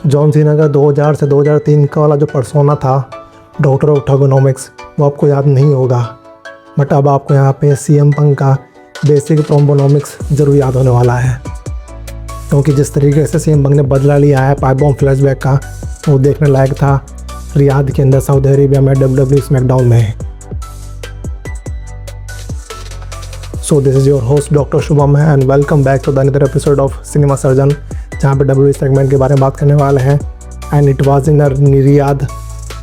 John Cena का 2000 से 2003 का वाला जो पर्सोना था, डॉक्टर ऑफ ठगोनॉमिक्स, वो आपको याद नहीं होगा। बट अब आपको यहाँ पे CM पंक का बेसिक प्रोम्बोनॉमिक्स ज़रूर याद होने वाला है, क्योंकि जिस तरीके से CM पंक ने बदला लिया है पाइप बॉम्ब फ्लैशबैक का, वो देखने लायक था रियाद के अंदर सऊदी अरेबिया में WWE स्मैकडाउन में। So this is your host doctor Shubham है and welcome back to the another episode of cinema surgeon, जहाँ पे WWE सेगमेंट के बारे में बात करने वाले हैं। And it was in Riyadh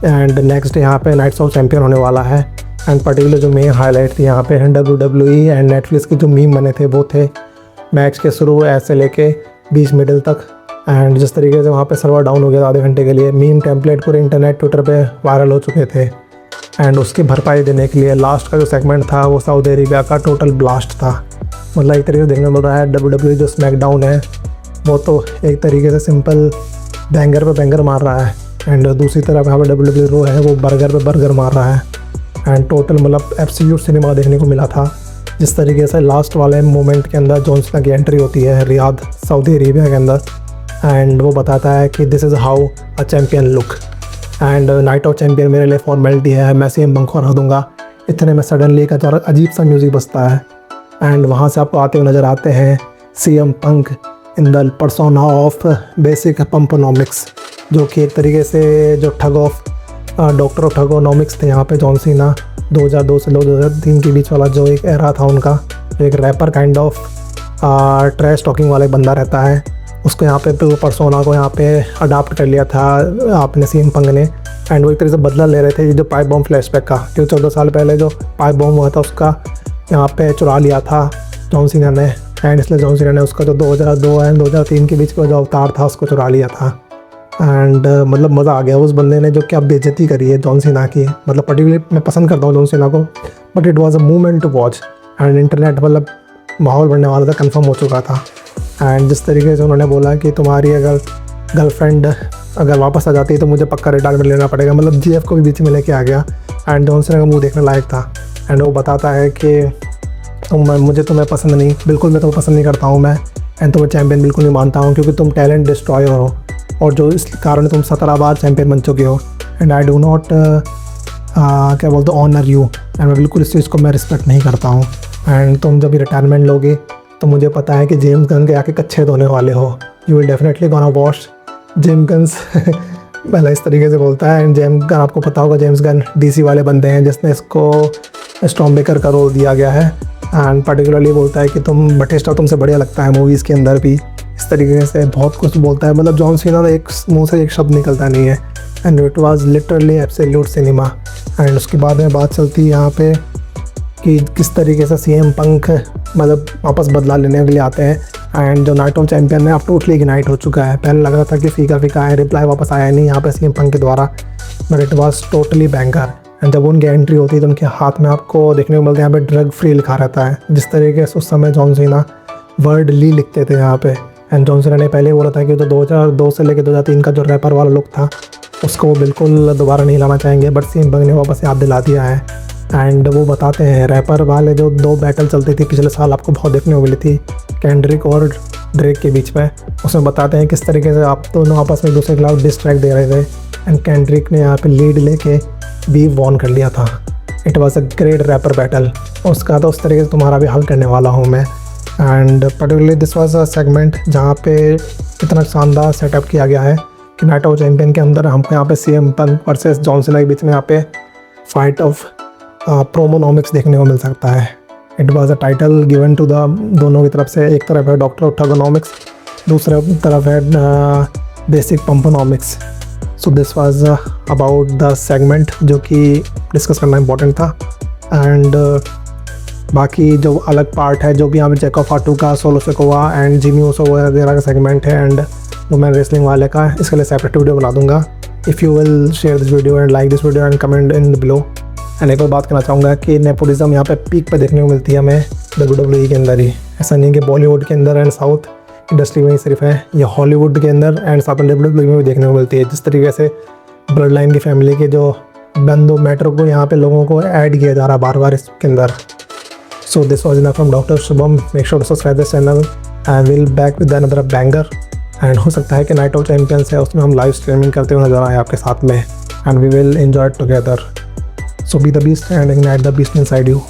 and next day यहाँ पे नाइट्स ऑफ चैम्पियन होने वाला है। एंड पर्टिकुलर जो मेन हाईलाइट थी यहाँ पे WWE एंड नेटफ्लिक्स के जो मीम बने थे वो थे मैच के शुरू ऐसे लेके 20 मिडल तक। एंड जिस तरीके से वहाँ पे सर्वर डाउन हो गया था आधे घंटे के लिए, मीम टेम्पलेट पूरे इंटरनेट ट्विटर पे वायरल हो चुके थे। एंड उसकी भरपाई देने के लिए लास्ट का जो सेगमेंट था वो सऊदी अरेबिया का टोटल ब्लास्ट था। मतलब एक तरीके से देखने में मिल रहा है WWE जो स्मैकडाउन है वो तो एक तरीके से सिंपल बैंगर पे बैंगर मार रहा है, एंड दूसरी तरफ यहाँ पे WWE रो है वो बर्गर पे बर्गर मार रहा है। एंड टोटल मतलब एब्सोल्यूट सिनेमा देखने को मिला था। जिस तरीके से लास्ट वाले मोमेंट के अंदर जॉन सीना की एंट्री होती है रियाद सऊदी अरेबिया के अंदर, एंड वो बताता है कि this is how a champion look and night of champion मेरे लिए फॉर्मेलिटी है, मैं CM पंक को हरा दूंगा। इतने में सडनली एक अजीब सा म्यूज़िक बजता है एंड वहाँ से आपको आते हुए नज़र आते हैं CM Punk in the persona of basic pumponomics, जो कि एक तरीके से जो ठग ऑफ डॉक्टर ऑफ ठगोनॉमिक्स थे यहाँ पे जॉन सीना 2002 से 2003 के बीच वाला जो एक एरा था उनका, जो एक rapper kind of trash talking वाला बंदा रहता है, उसको यहाँ पे पर्सोना को यहाँ पे अडाप्ट कर लिया था आपने CM पंक ने। एंड वो एक तरह से बदला ले रहे थे ये जो पाइप बॉम्ब फ्लैशबैक का, क्योंकि 14 साल पहले जो पाइप बॉम्ब हुआ था उसका यहाँ पे चुरा लिया था जॉन सीना ने। एंड इसलिए जॉन सीना ने उसका जो 2002 एंड 2003 के बीच का जो अवतार था उसको चुरा लिया था। एंड मतलब मज़ा आ गया उस बंदे ने जो क्या बेइज्जती करी है जॉन सीना की। मतलब पर्टिकुलरली मैं पसंद करता हूँ जॉन सीना को, but it was a movement to watch. And internet मतलब माहौल बनने वाला था, कंफर्म हो चुका था। एंड जिस तरीके से उन्होंने बोला कि तुम्हारी अगर गर्लफ्रेंड अगर वापस आ जाती है तो मुझे पक्का रिटायरमेंट लेना पड़ेगा, मतलब GF को भी बीच में लेके आ गया। एंड जॉन सीना का मुँह देखने लायक था। एंड वो बताता है कि मुझे तुम्हें पसंद नहीं, बिल्कुल मैं तुम्हें पसंद नहीं करता हूँ मैं, एंड तुम्हें चैम्पियन बिल्कुल नहीं मानता हूँ, क्योंकि तुम टैलेंट डिस्ट्रॉयर हो और जो इस कारण तुम 17 बार चैम्पियन बन चुके हो। एंड आई डू नॉट क्या बोलते ऑनर यू, एंड मैं बिल्कुल इस चीज़ को मैं रिस्पेक्ट नहीं करता हूँ। एंड तुम जब भी रिटायरमेंट लोगे तो मुझे पता है कि जेम्स गन के आके कच्चे धोने वाले हो, you will definitely gonna wash James guns पहले इस तरीके से बोलता है। एंड जेम्स गन आपको पता होगा, जेम्स गन DC वाले बंदे हैं जिसने इसको स्टॉर्म बेकर का रोल दिया गया है। एंड पर्टिकुलरली बोलता है कि तुम बटिस्टा तुमसे बढ़िया लगता है मूवीज़ के अंदर भी, इस तरीके से बहुत कुछ बोलता है। मतलब जॉन सीना का एक मुँह से एक शब्द निकलता नहीं है। And it was literally absolute cinema. And उसके बाद में बात चलती है यहाँ पे कि किस तरीके से CM पंक मतलब वापस बदला लेने के लिए आते हैं। एंड जो नाइट ऑफ चैम्पियन है अब टोटली इग्नाइट हो चुका है। पहले लग रहा था कि फीका फीका है, रिप्लाई वापस आया नहीं यहाँ पे CM पंक के द्वारा, but it was totally banger. And जब उनकी एंट्री होती है तो उनके हाथ में आपको देखने को मिलता है यहाँ पे ड्रग फ्री लिखा रहता है। जिस तरीके से उस समय जॉन सीना वर्ड ली लिखते थे यहाँ पे। एंड जॉन सीना ने पहले बोला था कि जो 2002 से लेकर 2003 का जो रैपर वाला लुक था उसको वो बिल्कुल दोबारा नहीं लाना चाहेंगे, बट CM पंक ने वापस याद दिला दिया है। एंड वो बताते हैं रैपर वाले जो 2 बैटल चलती थी पिछले साल आपको बहुत देखने को मिली थी केंड्रिक और ड्रेक के बीच में, उसमें बताते हैं किस तरीके से आप दोनों आपस में एक दूसरे के खिलाफ डिस्ट्रैक्ट दे रहे थे। एंड केंड्रिक ने यहाँ पे लीड लेके भी वॉन कर लिया था। It was a great rapper battle. उसका तो उस तरीके से तुम्हारा भी हल करने वाला हूँ मैं। And particularly this was a segment जहाँ पे इतना शानदार सेटअप किया गया है कि नाइट ऑफ चैम्पियन के अंदर हमको यहाँ पे CM पंक वर्सेस जॉन सीना के बीच में यहाँ पे फाइट ऑफ प्रोमोनॉमिक्स देखने को मिल सकता है। It was a title given to the दोनों की तरफ से, एक तरफ है डॉक्टर ऑफ ठगोनॉमिक्स, दूसरा तरफ है basic pumponomics. So this was about the segment जो कि डिस्कस करना इम्पोर्टेंट था। एंड बाकी जो अलग पार्ट है जो भी यहाँ पे जैको फाटू का, solo Sikoa and Jimmy Uso वगैरह का सेगमेंट है एंड वुमेन रेसलिंग वाले का, इसके लिए सेपरेट वीडियो बना दूंगा। If you will share this video and like this video and comment in below. And एक और बात करना चाहूँगा कि नेपोटिज्म यहाँ पे पीक पे देखने को मिलती है हमें WWE के अंदर ही। ऐसा नहीं कि बॉलीवुड के अंदर एंड साउथ इंडस्ट्री में ही सिर्फ है, ये हॉलीवुड के अंदर एंड साथ में WWE में भी देखने को मिलती है। जिस तरीके से ब्लड लाइन की फैमिली के जो बंदो मैटर को यहाँ पे लोगों को ऐड किया जा रहा बार बार इसके अंदर। So this was enough from Dr. Shubham. Make sure to subscribe this channel and we'll back with another banger. And हो सकता है कि नाइट ऑफ चैम्पियंस है उसमें हम लाइव स्ट्रीमिंग करते हुए नजर आए आपके साथ में, and we will enjoy together. So be the beast and ignite the beast inside you.